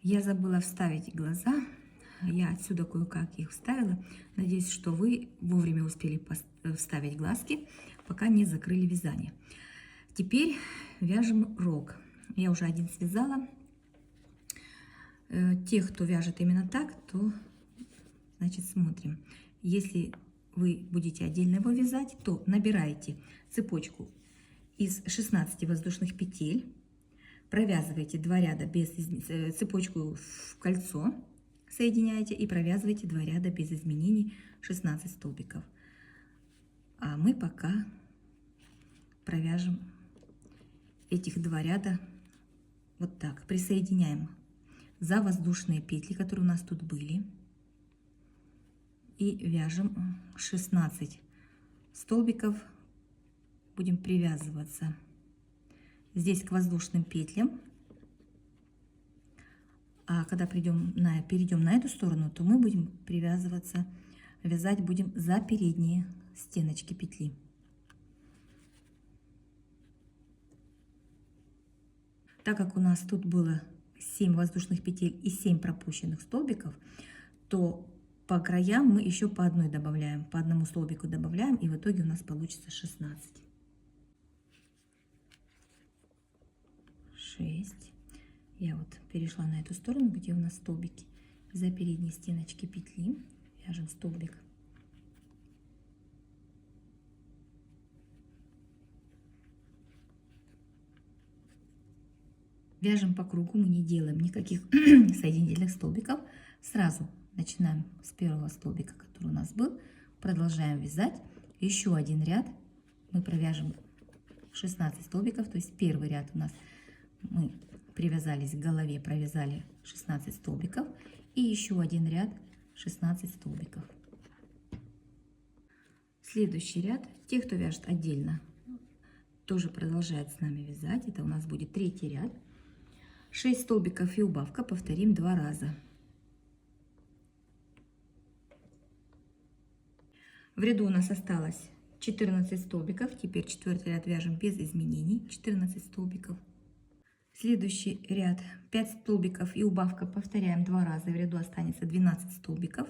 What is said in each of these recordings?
Я забыла вставить глаза. Я отсюда кое-как их вставила. Надеюсь, что вы вовремя успели вставить глазки, пока не закрыли вязание. Теперь вяжем рог. Я уже один связала. Тех, кто вяжет именно так, то, значит, смотрим. Если вы будете отдельно его вязать, то набираете цепочку из 16 воздушных петель, провязываете 2 ряда без цепочку в кольцо, соединяете и провязываете 2 ряда без изменений, 16 столбиков. А мы пока провяжем этих 2 ряда вот так. Присоединяем за воздушные петли, которые у нас тут были, и вяжем 16 столбиков. Будем привязываться здесь к воздушным петлям. А когда перейдем на эту сторону, то мы будем привязываться, вязать будем за передние стеночки петли. Так как у нас тут было 7 воздушных петель и 7 пропущенных столбиков, то по краям мы еще по одной добавляем, по одному столбику добавляем, и в итоге у нас получится 16. 6. Я вот перешла на эту сторону, где у нас столбики. За передние стеночки петли вяжем столбик. Вяжем по кругу, мы не делаем никаких соединительных столбиков. Сразу начинаем с первого столбика, который у нас был. Продолжаем вязать. Еще один ряд мы провяжем 16 столбиков. То есть первый ряд у нас мы привязались к голове, провязали 16 столбиков. И еще один ряд 16 столбиков. Следующий ряд. Те, кто вяжет отдельно, тоже продолжает с нами вязать. Это у нас будет третий ряд. 6 столбиков и убавка, повторим 2 раза. В ряду у нас осталось 14 столбиков. Теперь четвертый ряд вяжем без изменений, 14 столбиков. Следующий ряд 5 столбиков и убавка, повторяем 2 раза. В ряду останется 12 столбиков.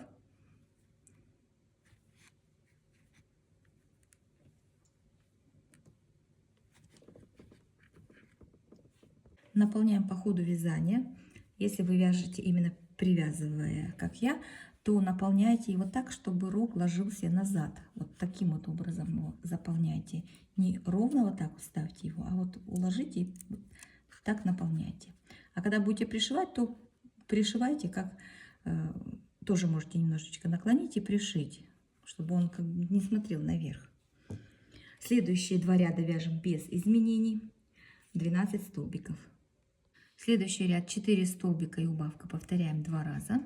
Наполняем по ходу вязания. Если вы вяжете именно привязывая, как я, то наполняйте его так, чтобы рог ложился назад. Вот таким вот образом его заполняйте. Не ровно вот так вот ставьте его, а вот уложите и вот так наполняйте. А когда будете пришивать, то пришивайте, как тоже можете немножечко наклонить и пришить, чтобы он как бы не смотрел наверх. Следующие 2 ряда вяжем без изменений, 12 столбиков. Следующий ряд 4 столбика и убавка, повторяем 2 раза.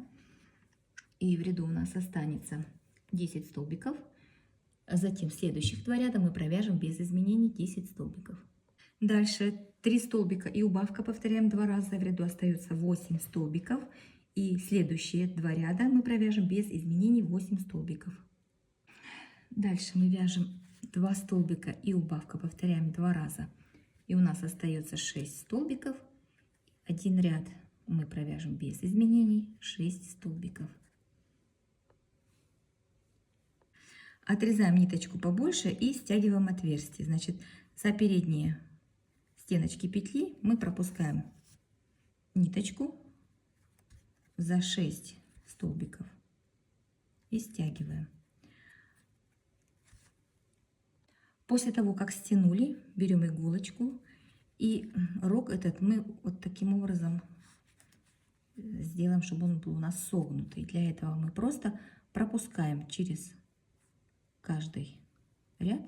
И в ряду у нас останется 10 столбиков. Затем следующих 2 ряда мы провяжем без изменений 10 столбиков. Дальше 3 столбика и убавка, повторяем 2 раза. В ряду остается 8 столбиков. И следующие 2 ряда мы провяжем без изменений 8 столбиков. Дальше мы вяжем 2 столбика и убавка, повторяем 2 раза. И у нас остается 6 столбиков. Один ряд мы провяжем без изменений, 6 столбиков. Отрезаем ниточку побольше и стягиваем отверстие. Значит, за передние стеночки петли мы пропускаем ниточку за 6 столбиков и стягиваем. После того, как стянули, берем иголочку, и рог этот мы вот таким образом сделаем, чтобы он был у нас согнутый. Для этого мы просто пропускаем через каждый ряд,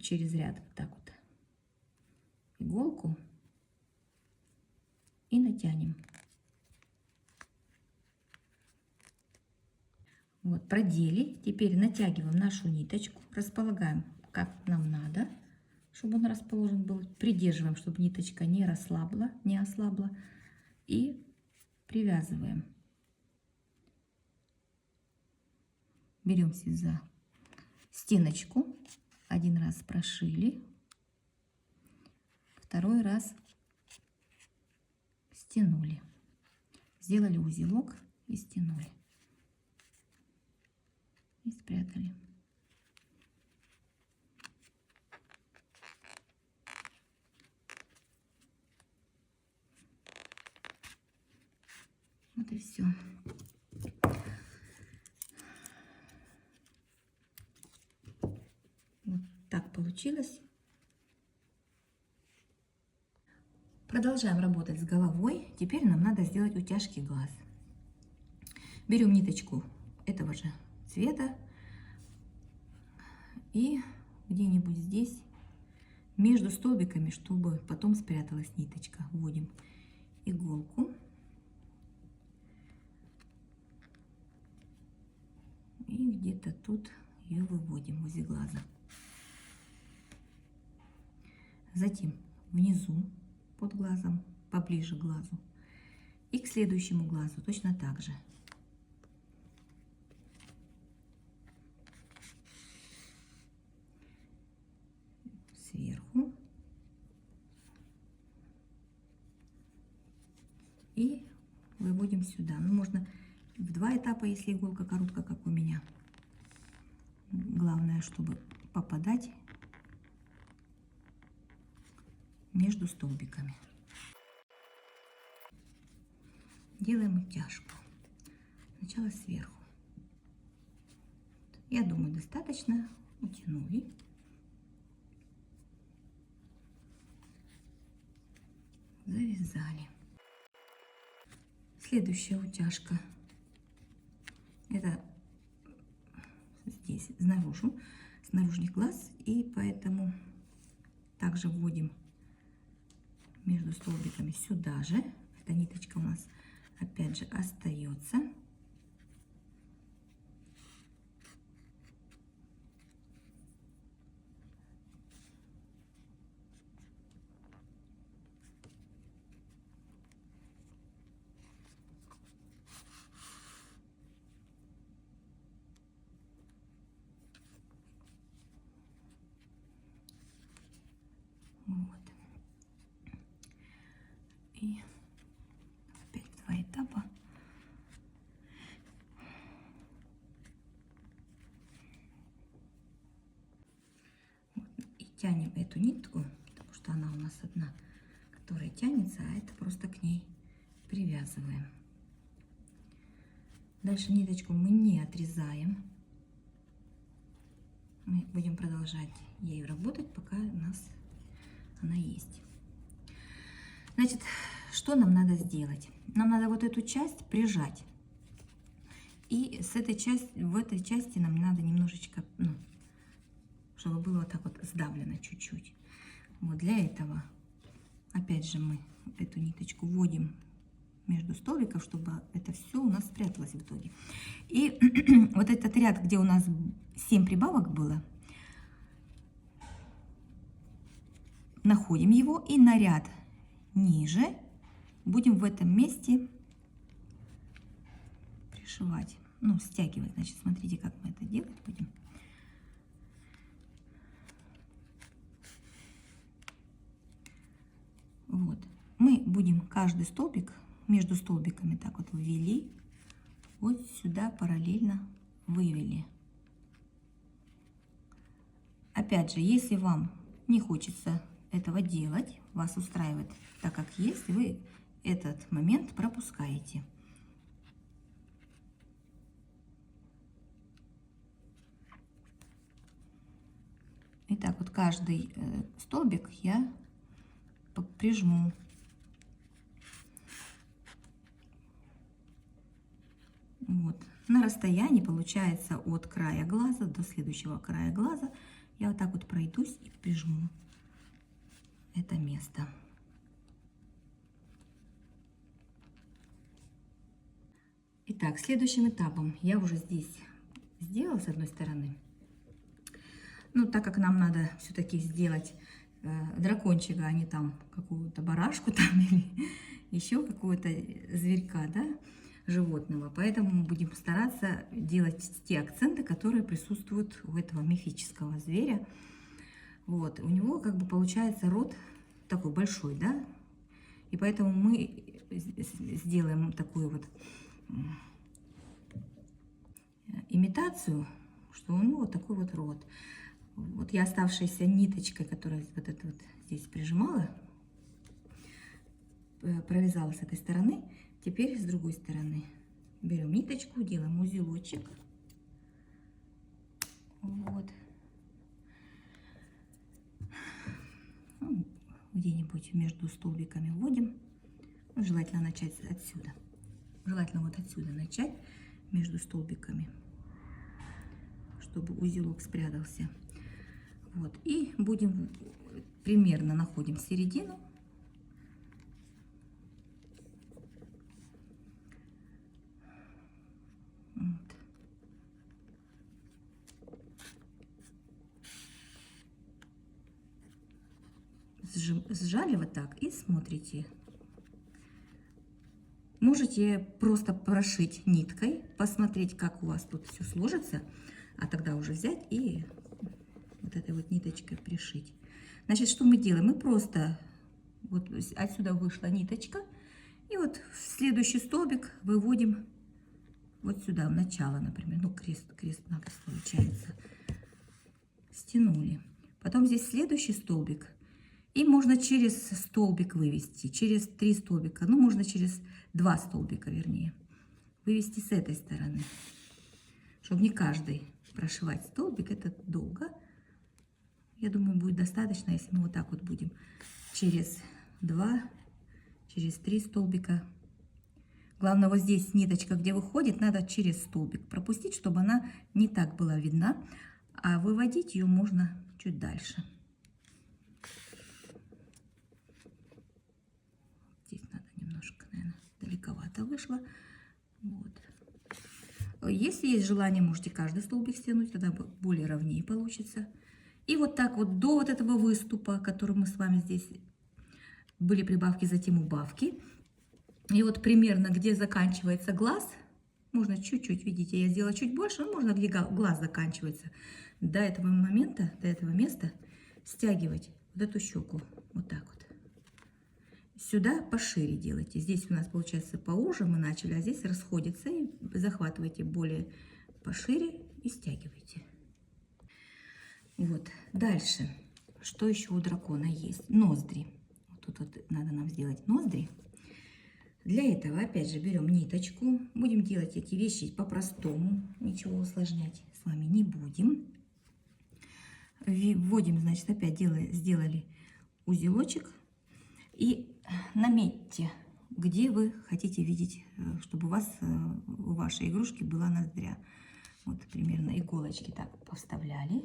через ряд вот так вот иголку и натянем. Вот, продели. Теперь натягиваем нашу ниточку, располагаем как нам надо, чтобы он расположен был. Придерживаем, чтобы ниточка не ослабла. И привязываем. Беремся за стеночку. Один раз прошили. Второй раз стянули. сделали узелок и стянули. И спрятали. Вот и все. Вот так получилось. Продолжаем работать с головой. Теперь нам надо сделать утяжки глаз. Берем ниточку этого же цвета и где-нибудь здесь между столбиками, чтобы потом спряталась ниточка, вводим иголку и где-то тут ее выводим возле глаза. Затем внизу под глазом, поближе к глазу, и к следующему глазу точно так же. Сверху и выводим сюда. Ну, можно в 2 этапа, если иголка короткая, как у меня. Главное, чтобы попадать между столбиками. Делаем утяжку. Сначала сверху. Я думаю, достаточно. Утянули. Завязали. Следующая утяжка. Это здесь, снаружи, с наружных глаз. И поэтому также вводим между столбиками сюда же. Эта ниточка у нас опять же остается. Вот. И опять 2 этапа. Вот. И тянем эту нитку, потому что она у нас одна, которая тянется, а это просто к ней привязываем. Дальше ниточку мы не отрезаем. Мы будем продолжать ею работать, пока у нас она есть. Значит, что нам надо сделать? Нам надо вот эту часть прижать. И с этой в этой части нам надо немножечко, ну, чтобы было вот так вот сдавлено чуть-чуть. Вот для этого, опять же, мы эту ниточку вводим между столбиков, чтобы это все у нас спряталось в итоге. И вот этот ряд, где у нас 7 прибавок было, находим его и на ряд ниже будем в этом месте пришивать, ну, стягивать. Значит, смотрите, как мы это делать будем. Вот. Мы будем каждый столбик между столбиками так вот ввели, вот сюда параллельно вывели. Опять же, если вам не хочется этого делать, вас устраивает так, как есть, вы этот момент пропускаете. Итак, вот каждый столбик я прижму. Вот. На расстоянии, получается, от края глаза до следующего края глаза я вот так вот пройдусь и прижму это место. Итак, следующим этапом я уже здесь сделала с одной стороны. Ну, так как нам надо все-таки сделать дракончика, а не там какую-то барашку там или еще какого-то зверька, да, животного. Поэтому мы будем стараться делать те акценты, которые присутствуют у этого мифического зверя. Вот, у него как бы получается рот такой большой, да, и поэтому мы сделаем такую вот имитацию, что у него вот такой вот рот. Вот я оставшейся ниточкой, которая вот это вот здесь прижимала, провязала с этой стороны. Теперь с другой стороны берем ниточку, делаем узелочек. Вот. Ну, где-нибудь между столбиками вводим. Ну, желательно начать отсюда. Желательно вот отсюда начать, между столбиками, чтобы узелок спрятался. Вот. И будем примерно находим середину. Вот. Сжали вот так и смотрите. Можете просто прошить ниткой, посмотреть, как у вас тут все сложится, а тогда уже взять и вот этой вот ниточкой пришить. Значит, что мы делаем? Мы просто вот отсюда вышла ниточка, и вот в следующий столбик выводим вот сюда, в начало, например, ну крест-накрест получается. Стянули. Потом здесь следующий столбик. И можно через столбик вывести, через 3 столбика, ну можно через 2 столбика, вернее, вывести с этой стороны, чтобы не каждый прошивать столбик, это долго. Я думаю, будет достаточно, если мы вот так вот будем через 2, через 3 столбика. Главное, вот здесь ниточка, где выходит, надо через столбик пропустить, чтобы она не так была видна, а выводить ее можно чуть дальше. Наверное, далековато вышло. Вот. Если есть желание, можете каждый столбик стянуть, тогда более ровнее получится. И вот так вот до вот этого выступа, который мы с вами здесь были прибавки, затем убавки. И вот примерно где заканчивается глаз, можно чуть-чуть, видите, я сделала чуть больше, но можно где глаз заканчивается. До этого момента, до этого места стягивать вот эту щеку вот так вот. Сюда пошире делайте. Здесь у нас получается поуже мы начали, а здесь расходится. И захватывайте более пошире и стягивайте. Вот. Дальше. Что еще у дракона есть? Ноздри. Тут вот надо нам сделать ноздри. Для этого опять же берем ниточку. Будем делать эти вещи по-простому. Ничего усложнять с вами не будем. Вводим, значит, опять сделали узелочек. И наметьте, где вы хотите видеть, чтобы у вашей игрушки была ноздря. Вот примерно иголочки так повставляли.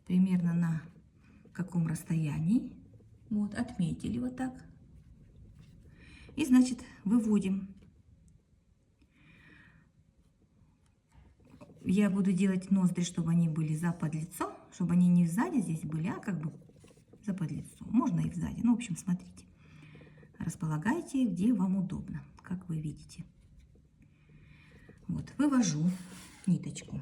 Примерно на каком расстоянии. Вот, отметили вот так. И, значит, выводим. Я буду делать ноздри, чтобы они были за подлицо, чтобы они не сзади здесь были, а как бы за подлицо. Можно и сзади. Ну, в общем, смотрите. Располагайте, где вам удобно, как вы видите. Вот, вывожу ниточку.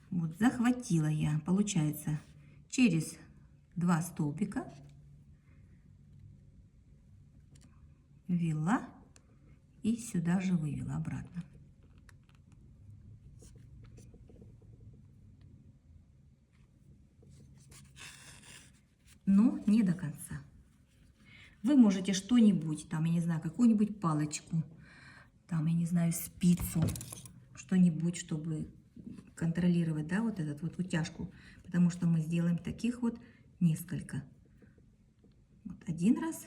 Вот, захватила я, получается, через 2 столбика ввела и сюда же вывела обратно. Но не до конца. Вы можете что-нибудь, там, я не знаю, какую-нибудь палочку, там, я не знаю, спицу, что-нибудь, чтобы контролировать, да, вот эту вот утяжку, потому что мы сделаем таких вот несколько. Вот один раз.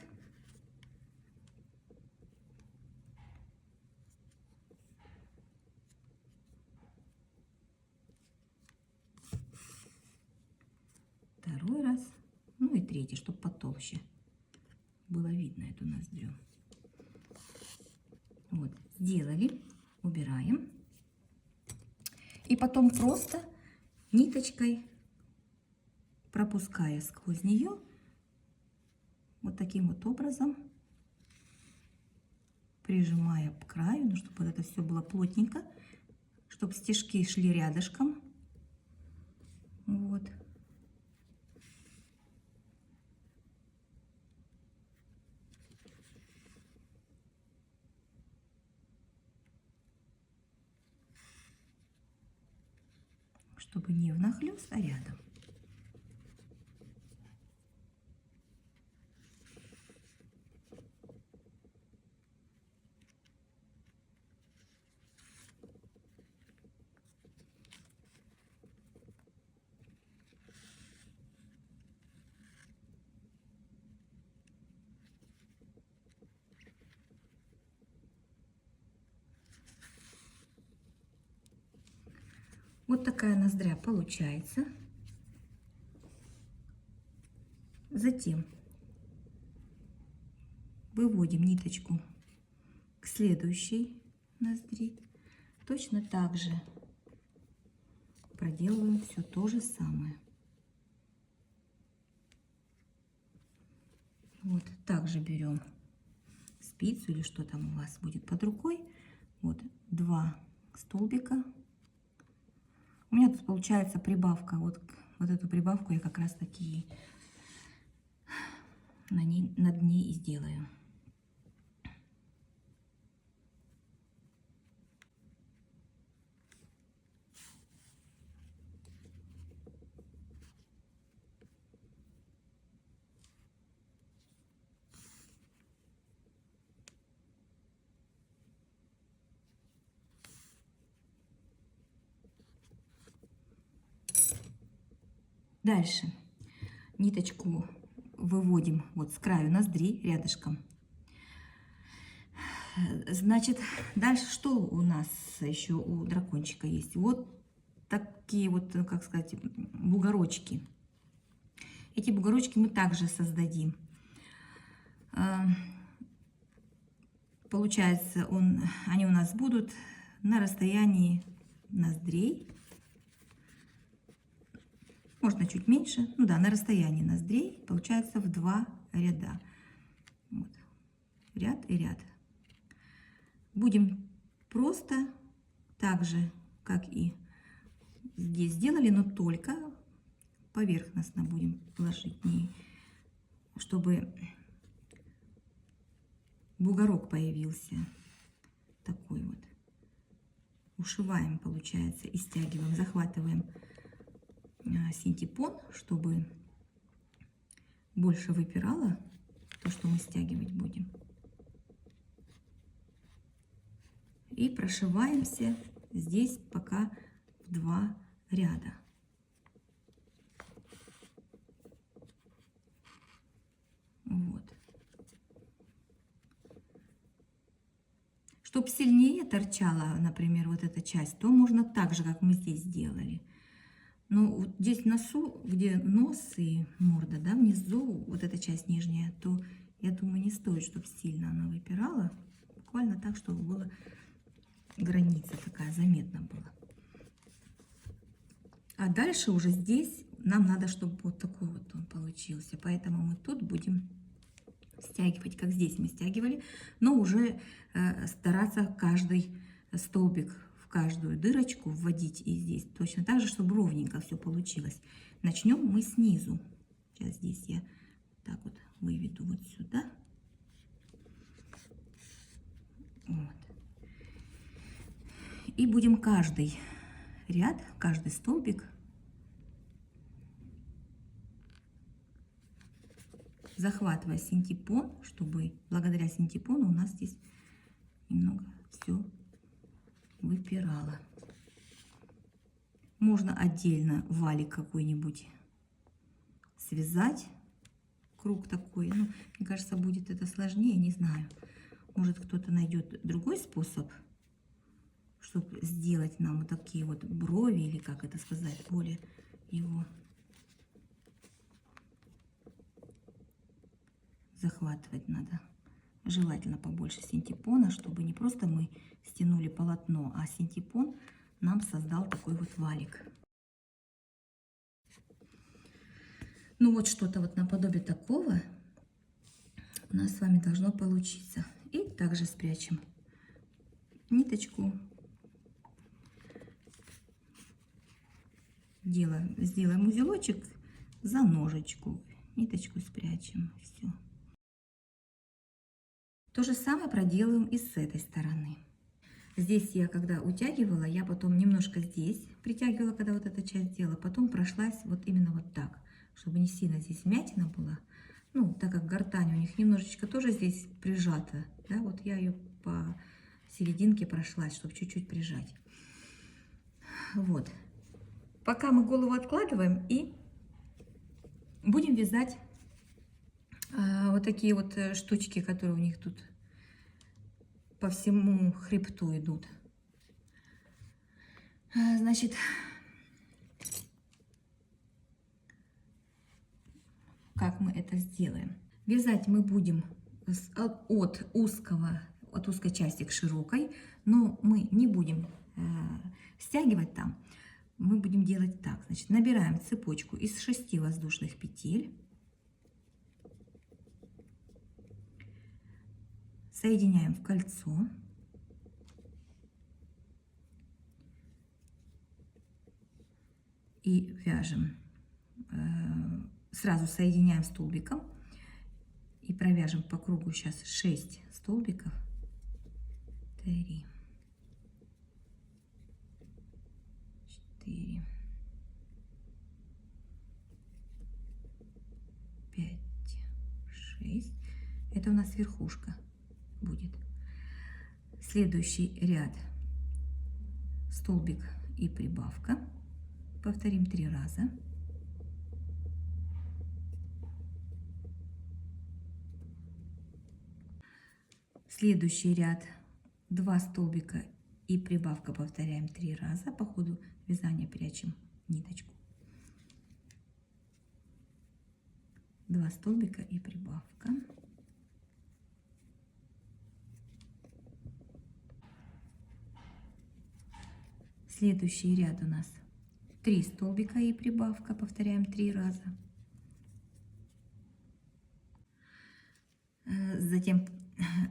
Второй раз. Ну и третий, чтобы потолще было видно эту ноздрю. Вот, сделали, убираем. И потом просто ниточкой, пропуская сквозь нее, вот таким вот образом, прижимая к краю, ну, чтобы вот это все было плотненько, чтобы стежки шли рядышком. Вот. чтобы не внахлёст, а рядом. Вот такая ноздря получается. Затем выводим ниточку к следующей ноздри. Точно так же проделываем все то же самое. Вот также берем спицу или что там у вас будет под рукой. Вот 2 столбика. У меня тут получается прибавка. Вот эту прибавку я как раз таки над ней и сделаю. Дальше ниточку выводим вот с краю ноздри рядышком. Значит, дальше что у нас еще у дракончика есть? Вот такие вот, как сказать, бугорочки. Эти бугорочки мы также создадим. Получается, они у нас будут на расстоянии ноздрей. Можно чуть меньше. Ну да, на расстоянии ноздрей получается в 2 ряда. Вот. Ряд и ряд. Будем просто так же, как и здесь сделали, но только поверхностно будем ложить, чтобы бугорок появился. Такой вот. Ушиваем, получается, и стягиваем, захватываем синтепон, чтобы больше выпирало то, что мы стягивать будем. И прошиваемся здесь пока в 2 ряда. Вот. Чтобы сильнее торчала, например, вот эта часть, то можно так же, как мы здесь сделали. Но вот здесь в носу, где нос и морда, да, внизу вот эта часть нижняя, то я думаю, не стоит, чтобы сильно она выпирала. Буквально так, чтобы была граница такая, заметна была. А дальше уже здесь нам надо, чтобы вот такой вот он получился. Поэтому мы тут будем стягивать, как здесь мы стягивали, но уже стараться каждый столбик в каждую дырочку вводить и здесь точно так же, чтобы ровненько все получилось. Начнем мы снизу. Сейчас здесь я так вот выведу вот сюда. Вот. И будем каждый ряд, каждый столбик захватывая синтепон, чтобы благодаря синтепону у нас здесь немного все выпирало. Можно отдельно валик какой-нибудь связать, круг такой. Ну, мне кажется, будет это сложнее, не знаю. Может, кто-то найдет другой способ, чтобы сделать нам вот такие вот брови, или как это сказать, более его захватывать надо. Желательно побольше синтепона, чтобы не просто мы стянули полотно, а синтепон нам создал такой вот валик. Ну вот что-то вот наподобие такого у нас с вами должно получиться. И также спрячем ниточку. Сделаем узелочек за ножечку. Ниточку спрячем. Все. То же самое проделаем и с этой стороны. Здесь я, когда утягивала, я потом немножко здесь притягивала, когда вот эта часть делала, потом прошлась вот именно вот так, чтобы не сильно здесь вмятина была. Ну, так как гортань у них немножечко тоже здесь прижата, да, вот я ее по серединке прошлась, чтобы чуть-чуть прижать. Вот. Пока мы голову откладываем и будем вязать вот такие вот штучки, которые у них тут по всему хребту идут. Значит, как мы это сделаем? Вязать мы будем от узкой части к широкой, но мы не будем стягивать там. Мы будем делать так. Значит, набираем цепочку из 6 воздушных петель. Соединяем в кольцо. И вяжем. Сразу соединяем столбиком. И провяжем по кругу сейчас 6 столбиков. 3, 4, 5, 6. Это у нас верхушка будет. Следующий ряд столбик и прибавка. Повторим 3 раза. Следующий ряд 2 столбика и прибавка, повторяем 3 раза. По ходу вязания прячем ниточку. 2 столбика и прибавка. Следующий ряд у нас 3 столбика и прибавка, повторяем 3 раза. Затем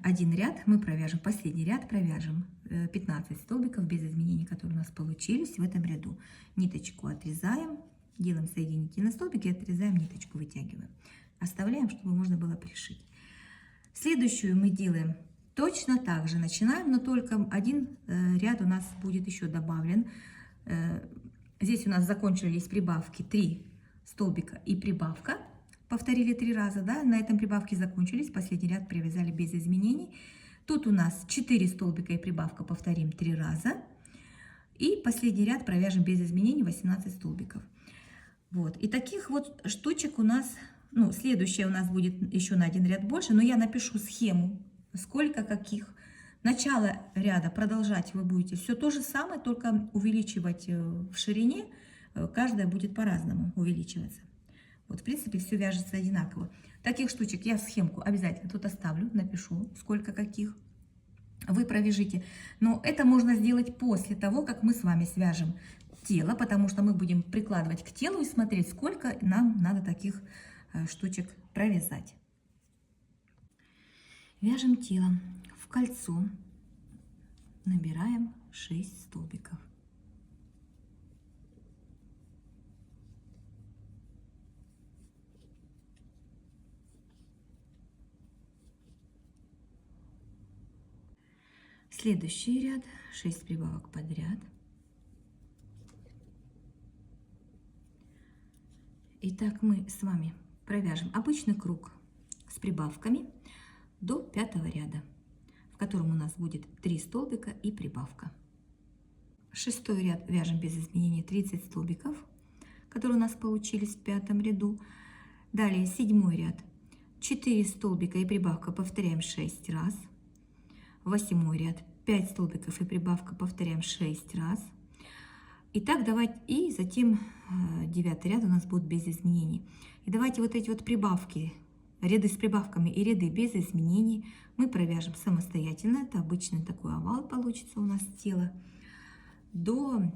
один ряд мы провяжем, последний ряд провяжем 15 столбиков без изменений, которые у нас получились в этом ряду. Ниточку отрезаем, делаем соединительный столбик и отрезаем ниточку, вытягиваем. Оставляем, чтобы можно было пришить. Следующую мы делаем точно так же, начинаем, но только один ряд у нас будет еще добавлен. Здесь у нас закончились прибавки 3 столбика и прибавка. Повторили 3 раза, да, на этом прибавки закончились, последний ряд привязали без изменений. Тут у нас 4 столбика и прибавка, повторим 3 раза. И последний ряд провяжем без изменений 18 столбиков. Вот, и таких вот штучек у нас, ну, следующая у нас будет еще на один ряд больше, но я напишу схему, сколько каких. Начало ряда продолжать вы будете все то же самое, только увеличивать в ширине, каждая будет по-разному увеличиваться. Вот, в принципе, все вяжется одинаково. Таких штучек я схемку обязательно тут оставлю, напишу, сколько каких. Вы провяжите. Но это можно сделать после того, как мы с вами свяжем тело, потому что мы будем прикладывать к телу и смотреть, сколько нам надо таких штучек провязать. Вяжем тело. В кольцо набираем 6 столбиков. Следующий ряд 6 прибавок подряд. Итак, мы с вами провяжем обычный круг с прибавками до 5 ряда, в котором у нас будет 3 столбика и прибавка. 6 ряд вяжем без изменений 30 столбиков, которые у нас получились в 5 ряду. Далее 7 ряд 4 столбика и прибавка, повторяем 6 раз. 8 ряд 5 столбиков и прибавка, повторяем 6 раз. И так давайте, и затем 9 ряд у нас будет без изменений. И давайте вот эти вот прибавки, ряды с прибавками и ряды без изменений мы провяжем самостоятельно. Это обычный такой овал получится у нас тело до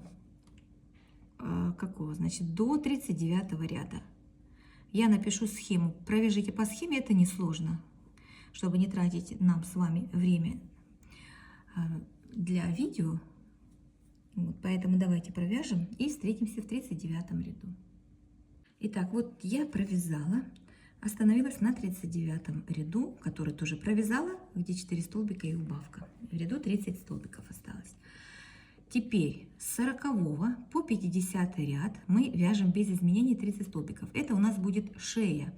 какого? Значит, до 39 ряда. Я напишу схему. Провяжите по схеме, это несложно, чтобы не тратить нам с вами время для видео. Вот, поэтому давайте провяжем и встретимся в 39 ряду. Итак, вот я провязала Остановилась на 39 ряду, который тоже провязала, где 4 столбика и убавка. В ряду 30 столбиков осталось. Теперь с 40 по 50 ряд мы вяжем без изменений 30 столбиков. Это у нас будет шея.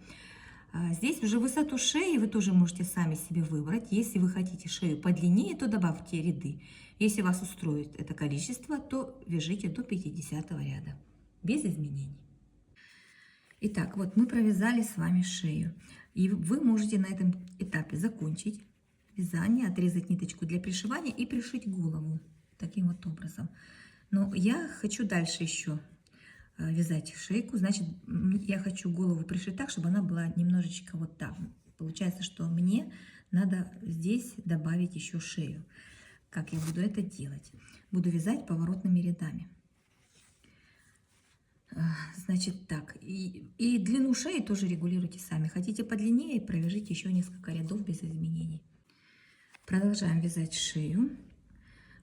Здесь уже высоту шеи вы тоже можете сами себе выбрать. Если вы хотите шею подлиннее, то добавьте ряды. Если вас устроит это количество, то вяжите до 50 ряда без изменений. Итак, вот мы провязали с вами шею. И вы можете на этом этапе закончить вязание, отрезать ниточку для пришивания и пришить голову таким вот образом. Но я хочу дальше еще вязать шейку, значит, я хочу голову пришить так, чтобы она была немножечко вот там. Получается, что мне надо здесь добавить еще шею. Как я буду это делать? Буду вязать поворотными рядами. Значит так, и длину шеи тоже регулируйте сами. Хотите подлиннее, провяжите еще несколько рядов без изменений. Продолжаем вязать шею.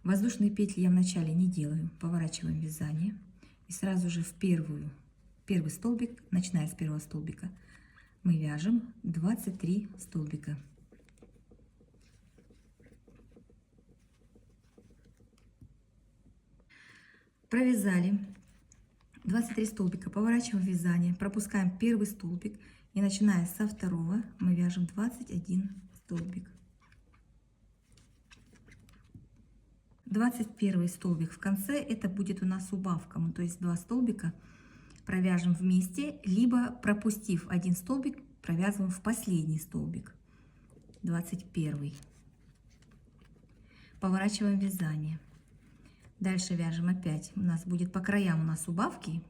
Воздушные петли я вначале не делаю, поворачиваем вязание. И сразу же в первый столбик, начиная с первого столбика, мы вяжем 23 столбика. Провязали 23 столбика, поворачиваем вязание, пропускаем первый столбик и начиная со второго мы вяжем 21 столбик. 21 столбик в конце это будет у нас убавка, то есть 2 столбика провяжем вместе, либо пропустив один столбик, провязываем в последний столбик. 21. Поворачиваем вязание. Дальше вяжем опять. У нас будет по краям у нас убавки.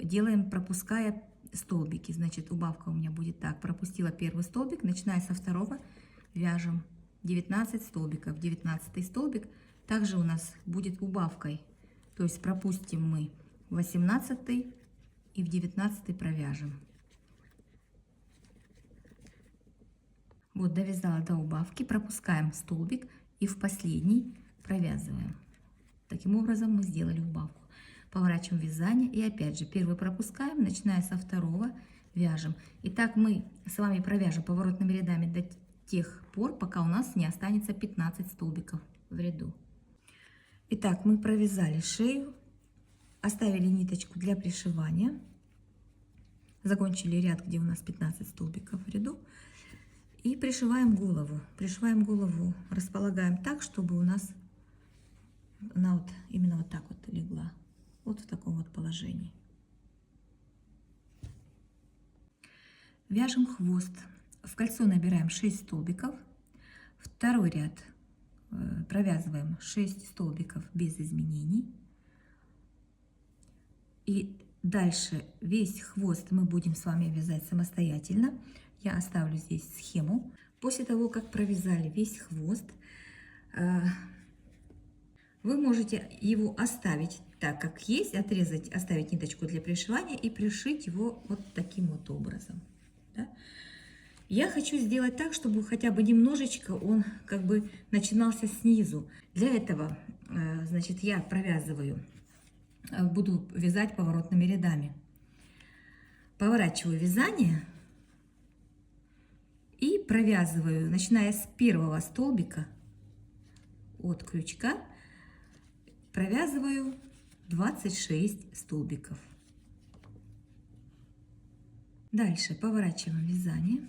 Делаем, пропуская столбики. Значит, убавка у меня будет так. Пропустила первый столбик, начиная со второго вяжем 19 столбиков. 19 столбик также у нас будет убавкой. То есть пропустим мы 18 и в 19 провяжем. Вот довязала до убавки, пропускаем столбик и в последний провязываем. Таким образом мы сделали убавку. Поворачиваем вязание и опять же первый пропускаем, начиная со второго вяжем. И так мы с вами провяжем поворотными рядами до тех пор, пока у нас не останется 15 столбиков в ряду. Итак, мы провязали шею, оставили ниточку для пришивания, закончили ряд, где у нас 15 столбиков в ряду, и пришиваем голову. Пришиваем голову, располагаем так, чтобы у нас она вот именно вот так вот легла, вот в таком вот положении. Вяжем хвост. В кольцо набираем 6 столбиков. Второй ряд провязываем 6 столбиков без изменений. И дальше весь хвост мы будем с вами вязать самостоятельно. Я оставлю здесь схему. После того, как провязали весь хвост, вы можете его оставить так, как есть, отрезать, оставить ниточку для пришивания и пришить его вот таким вот образом. Да? Я хочу сделать так, чтобы хотя бы немножечко он как бы начинался снизу. Для этого, значит, я провязываю, буду вязать поворотными рядами. Поворачиваю вязание и провязываю, начиная с первого столбика от крючка, провязываю 26 столбиков. Дальше поворачиваем вязание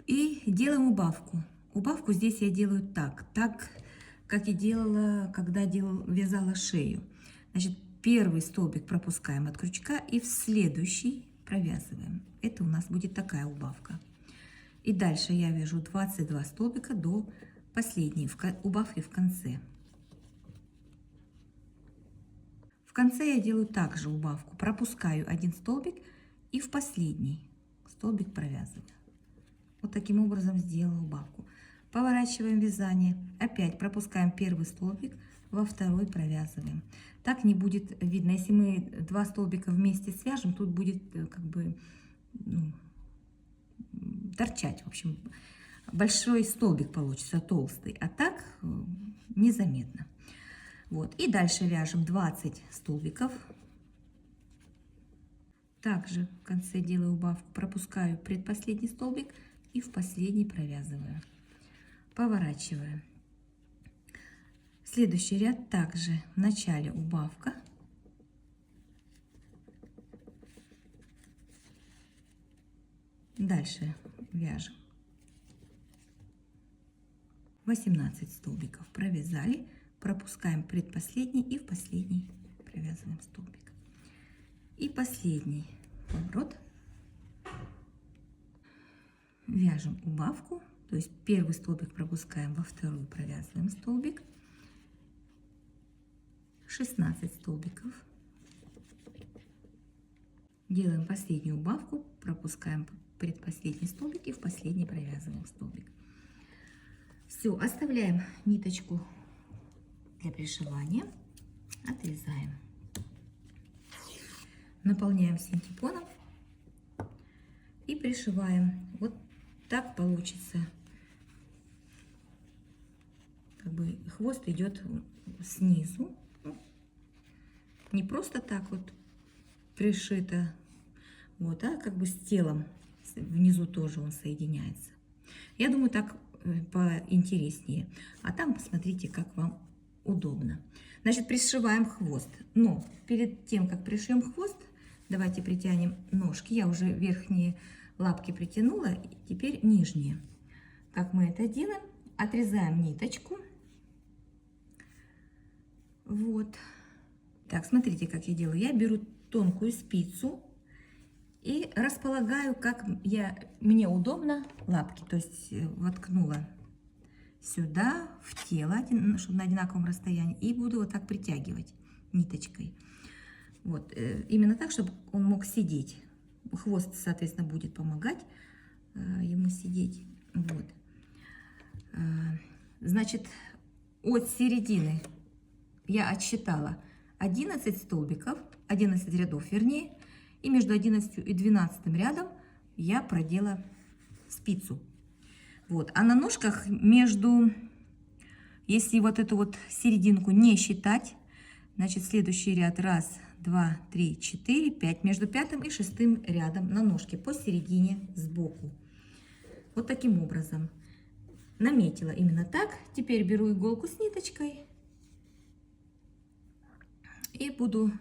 и делаем убавку. Убавку здесь я делаю так, как и делала, когда вязала шею. Значит, первый столбик пропускаем от крючка и в следующий провязываем. Это у нас будет такая убавка. И дальше я вяжу 22 столбика до последней убавки в конце. В конце я делаю также убавку, пропускаю один столбик и в последний столбик провязываю. Вот таким образом сделала убавку. Поворачиваем вязание, опять пропускаем первый столбик, во второй провязываем. Так не будет видно, если мы 2 столбика вместе свяжем, тут будет как бы торчать, в общем, большой столбик получится, толстый, а так незаметно. Вот, и дальше вяжем 20 столбиков. Также в конце делаю убавку, пропускаю предпоследний столбик и в последний провязываю. Поворачиваю. Следующий ряд также в начале убавка. Дальше вяжем 18 столбиков, провязали, пропускаем предпоследний и в последний провязываем столбик. И последний поворот. Вяжем убавку, то есть первый столбик пропускаем, во второй провязываем столбик. 16 столбиков. Делаем последнюю убавку, пропускаем предпоследний столбик и в последний провязываем столбик. Все, оставляем ниточку для пришивания, отрезаем, наполняем синтепоном и пришиваем. Вот так получится. Как бы хвост идет снизу, не просто так вот пришито, вот, а как бы с телом внизу тоже он соединяется. Я думаю, так поинтереснее. А там посмотрите, как вам удобно. Значит, пришиваем хвост. Но перед тем, как пришьем хвост, давайте притянем ножки. Я уже верхние лапки притянула, теперь нижние. Как мы это делаем? Отрезаем ниточку. Вот. Так, смотрите, как я делаю. Я беру тонкую спицу и располагаю, как мне удобно, лапки. То есть воткнула сюда, в тело, чтобы на одинаковом расстоянии. И буду вот так притягивать ниточкой. Вот. Именно так, чтобы он мог сидеть. Хвост, соответственно, будет помогать ему сидеть. Вот. Значит, от середины я отсчитала 11 столбиков, 11 рядов вернее, и между 11 и 12 рядом я продела спицу. Вот. А на ножках между, если вот эту вот серединку не считать, значит следующий ряд 1, 2, 3, 4, 5, между 5 и 6 рядом на ножке посередине сбоку. Вот таким образом. Наметила именно так. Теперь беру иголку с ниточкой и буду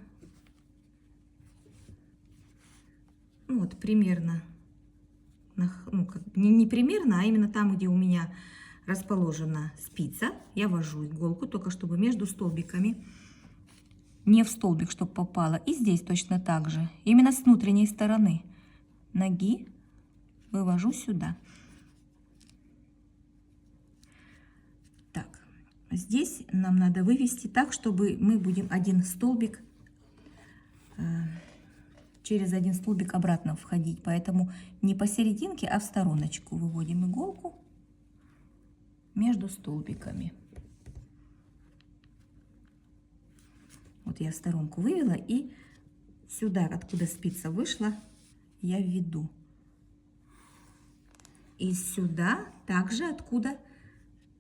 вот примерно, ну, как, не примерно, а именно там, где у меня расположена спица, я ввожу иголку, только чтобы между столбиками, не в столбик, чтобы попало. И здесь точно так же, именно с внутренней стороны ноги вывожу сюда. Так, здесь нам надо вывести так, чтобы мы будем один столбик, через один столбик обратно входить. Поэтому не посерединке, а в стороночку выводим иголку между столбиками. Вот я в сторонку вывела, и сюда, откуда спица вышла, я введу. И сюда, также откуда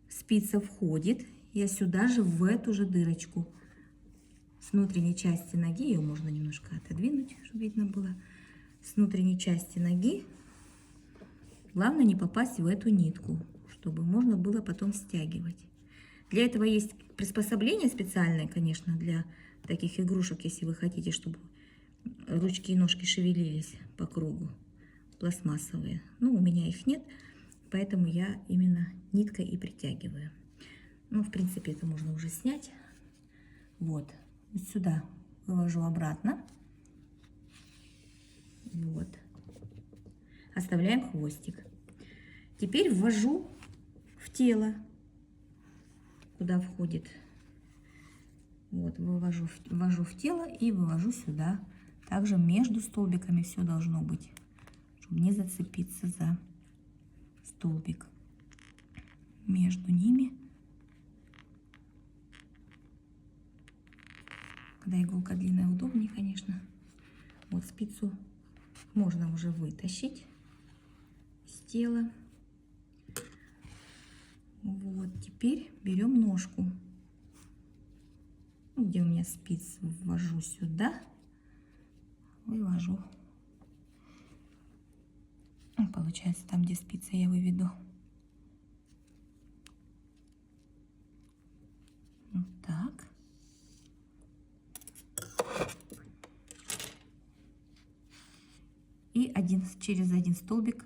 спица входит, я сюда же в эту же дырочку. С внутренней части ноги, ее можно немножко отодвинуть, чтобы видно было. С внутренней части ноги главное не попасть в эту нитку, чтобы можно было потом стягивать. Для этого есть приспособление специальное, конечно, для таких игрушек, если вы хотите, чтобы ручки и ножки шевелились по кругу, пластмассовые. Ну, у меня их нет, поэтому я именно ниткой и притягиваю. Ну, в принципе, это можно уже снять. Вот. Вот сюда вывожу обратно. Вот. Оставляем хвостик. Теперь ввожу в тело, куда входит. Вот, ввожу в тело и вывожу сюда. Также между столбиками все должно быть, чтобы не зацепиться за столбик. Между ними. Когда иголка длинная, удобнее, конечно. Вот спицу можно уже вытащить с тела. Вот, теперь берем ножку, где у меня спиц, ввожу сюда, вывожу Получается, там, где спица, я выведу. Вот так. И через один столбик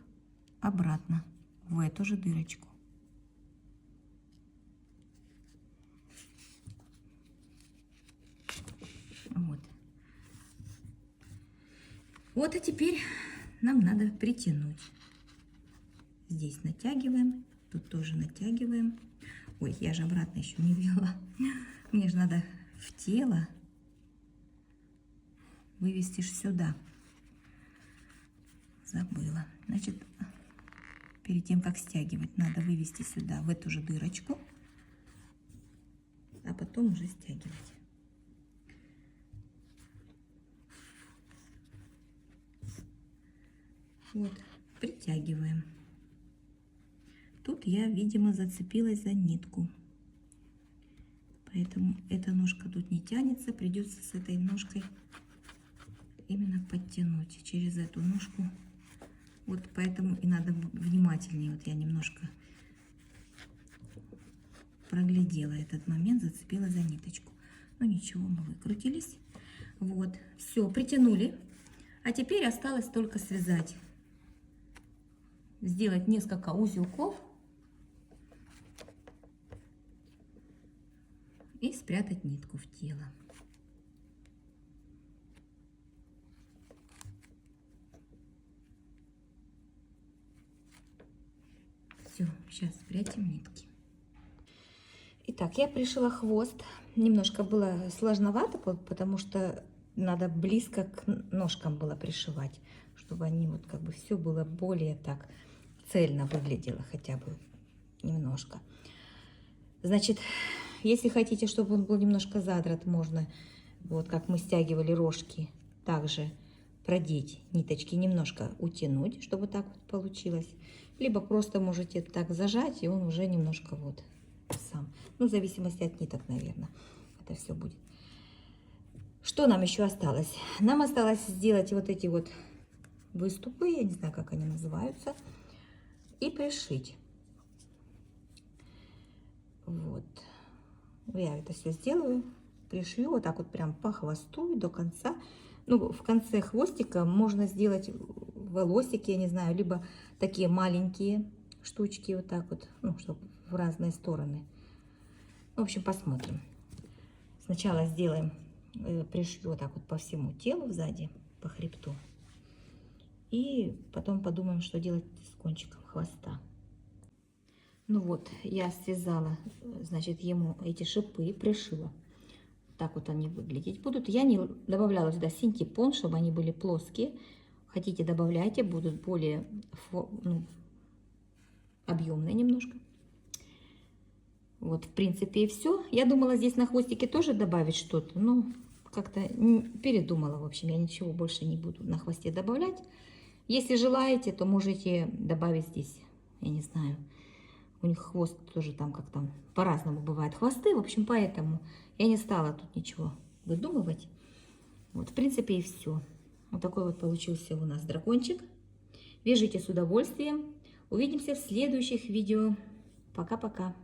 обратно в эту же дырочку. Вот. Вот, а теперь нам надо притянуть. Здесь натягиваем, тут тоже натягиваем. Ой, я же обратно еще не вела. Мне же надо в тело вывести сюда. Забыла. Значит, перед тем, как стягивать, надо вывести сюда, в эту же дырочку, а потом уже стягивать. Вот, притягиваем. Тут я, видимо, зацепилась за нитку. Поэтому эта ножка тут не тянется. Придется с этой ножкой именно подтянуть через эту ножку. Вот поэтому и надо внимательнее. Вот я немножко проглядела этот момент, зацепила за ниточку. Ну ничего, мы выкрутились. Вот, все, притянули. А теперь осталось только связать. Сделать несколько узелков и спрятать нитку в тело. Все, сейчас спрячем нитки. Итак, я пришила хвост. Немножко было сложновато, потому что надо близко к ножкам было пришивать, чтобы они вот как бы все было более так цельно выглядело, хотя бы немножко. Значит, если хотите, чтобы он был немножко задрот, можно, вот как мы стягивали рожки, также продеть ниточки, немножко утянуть, чтобы так вот получилось. Либо просто можете так зажать, и он уже немножко вот сам. Ну, в зависимости от ниток, наверное, это все будет. Что нам еще осталось? Нам осталось сделать вот эти вот выступы, я не знаю, как они называются, и пришить. Вот. Я это все сделаю, пришью вот так вот прям по хвосту и до конца. Ну, в конце хвостика можно сделать волосики, я не знаю, либо такие маленькие штучки вот так вот, ну, чтобы в разные стороны. В общем, посмотрим. Сначала сделаем, пришью вот так вот по всему телу сзади, по хребту. И потом подумаем, что делать с кончиком хвоста. Ну вот, я связала, значит, ему эти шипы, пришила. Так вот они выглядеть будут. Я не добавляла сюда синтепон, чтобы они были плоские. Хотите, добавляйте, будут более объемные немножко. Вот, в принципе, и все. Я думала здесь на хвостике тоже добавить что-то, но как-то передумала. В общем, я ничего больше не буду на хвосте добавлять. Если желаете, то можете добавить здесь, я не знаю, у них хвост тоже там как там по-разному бывает хвосты. В общем, поэтому я не стала тут ничего выдумывать. Вот, в принципе, и все. Вот такой вот получился у нас дракончик. Вяжите с удовольствием. Увидимся в следующих видео. Пока-пока.